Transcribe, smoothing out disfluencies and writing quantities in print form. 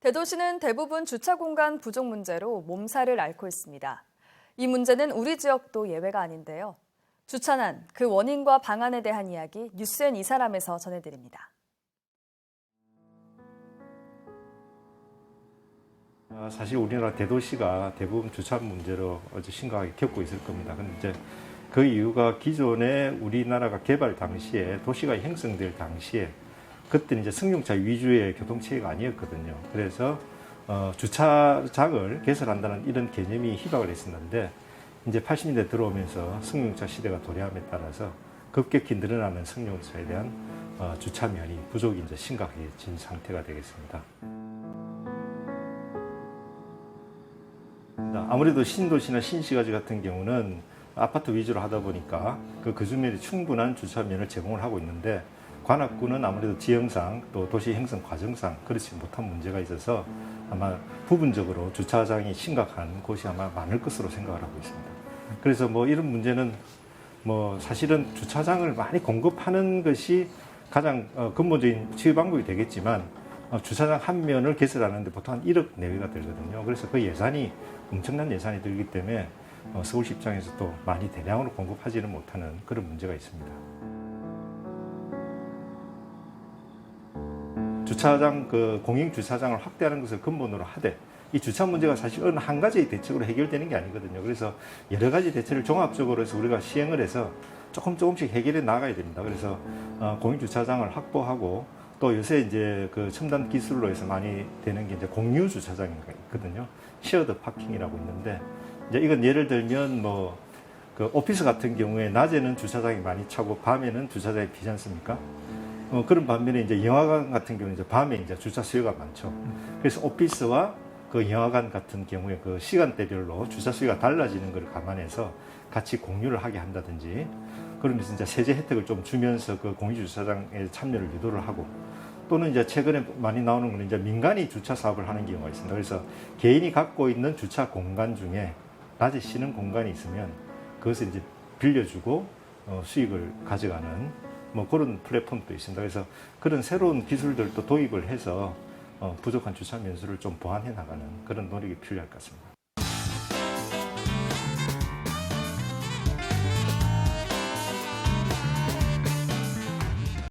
대도시는 대부분 주차 공간 부족 문제로 몸살을 앓고 있습니다. 이 문제는 우리 지역도 예외가 아닌데요. 주차난, 그 원인과 방안에 대한 이야기 뉴스엔 이 사람에서 전해드립니다. 사실 우리나라 대도시가 대부분 주차 문제로 아주 심각하게 겪고 있을 겁니다. 근데 이제 그 이유가 기존에 우리나라가 개발 당시에 도시가 형성될 당시에 그때는 이제 승용차 위주의 교통체계가 아니었거든요. 그래서 주차장을 개설한다는 이런 개념이 희박을 했었는데 이제 80년대 들어오면서 승용차 시대가 도래함에 따라서 급격히 늘어나는 승용차에 대한 주차면이 부족이 이제 심각해진 상태가 되겠습니다. 아무래도 신도시나 신시가지 같은 경우는 아파트 위주로 하다 보니까 그 주변에 충분한 주차면을 제공을 하고 있는데 관악구는 아무래도 지형상 또 도시 형성 과정상 그렇지 못한 문제가 있어서 아마 부분적으로 주차장이 심각한 곳이 아마 많을 것으로 생각을 하고 있습니다. 그래서 이런 문제는 사실은 주차장을 많이 공급하는 것이 가장 근본적인 치유 방법이 되겠지만 주차장 한 면을 개설하는데 보통 한 1억 내외가 들거든요. 그래서 그 예산이 엄청난 예산이 들기 때문에 서울시 입장에서 또 많이 대량으로 공급하지는 못하는 그런 문제가 있습니다. 주차장, 공영 주차장을 확대하는 것을 근본으로 하되 이 주차 문제가 사실 어느 한 가지의 대책으로 해결되는 게 아니거든요. 그래서 여러 가지 대책을 종합적으로 해서 우리가 시행을 해서 조금씩 해결해 나가야 됩니다. 그래서 공영 주차장을 확보하고 또 요새 이제 그 첨단 기술로 해서 많이 되는 게 이제 공유 주차장이 있거든요. 쉐어드 파킹이라고 있는데 이제 이건 예를 들면 그 오피스 같은 경우에 낮에는 주차장이 많이 차고 밤에는 주차장이 비지 않습니까? 그런 반면에 이제 영화관 같은 경우는 이제 밤에 이제 주차 수요가 많죠. 그래서 오피스와 그 영화관 같은 경우에 그 시간대별로 주차 수요가 달라지는 것을 감안해서 같이 공유를 하게 한다든지 그러면서 이제 세제 혜택을 좀 주면서 그 공유 주차장에 참여를 유도를 하고 또는 이제 최근에 많이 나오는 건 이제 민간이 주차 사업을 하는 경우가 있습니다. 그래서 개인이 갖고 있는 주차 공간 중에 낮에 쉬는 공간이 있으면 그것을 이제 빌려주고 수익을 가져가는 그런 플랫폼도 있습니다. 그래서 그런 새로운 기술들도 도입을 해서 부족한 주차 면수를 좀 보완해 나가는 그런 노력이 필요할 것 같습니다.